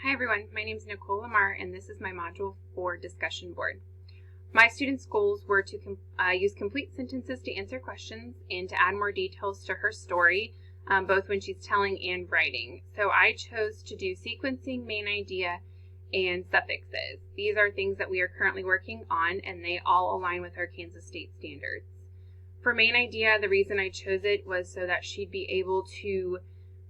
Hi everyone, my name is Nicole Lamar and this is my Module 4 discussion board. My students' goals were to use complete sentences to answer questions and to add more details to her story, both when she's telling and writing. So I chose to do sequencing, main idea, and suffixes. These are things that we are currently working on and they all align with our Kansas State standards. For main idea, the reason I chose it was so that she'd be able to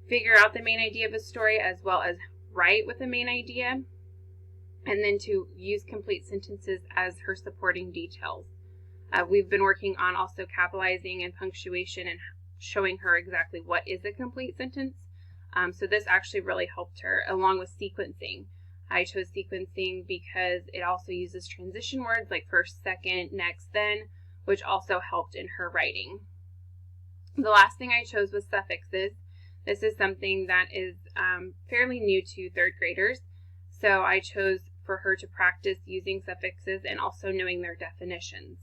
figure out the main idea of a story as well as write with the main idea, and then to use complete sentences as her supporting details. We've been working on also capitalizing and punctuation and showing her exactly what is a complete sentence. So this actually really helped her, along with sequencing. I chose sequencing because it also uses transition words like first, second, next, then, which also helped in her writing. The last thing I chose was suffixes. This is something that is fairly new to third graders, so I chose for her to practice using suffixes and also knowing their definitions.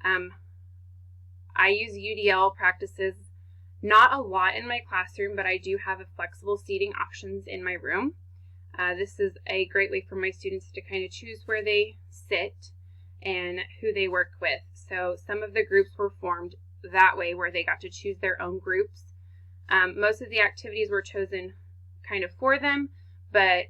I use UDL practices not a lot in my classroom, but I do have a flexible seating options in my room. This is a great way for my students to kind of choose where they sit and who they work with. So some of the groups were formed that way where they got to choose their own groups. Most of the activities were chosen kind of for them, but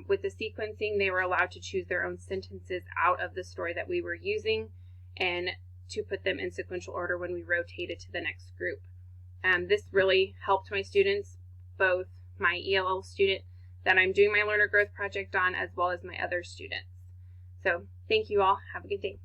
with the sequencing, they were allowed to choose their own sentences out of the story that we were using and to put them in sequential order when we rotated to the next group. This really helped my students, both my ELL student that I'm doing my learner growth project on, as well as my other students. So thank you all. Have a good day.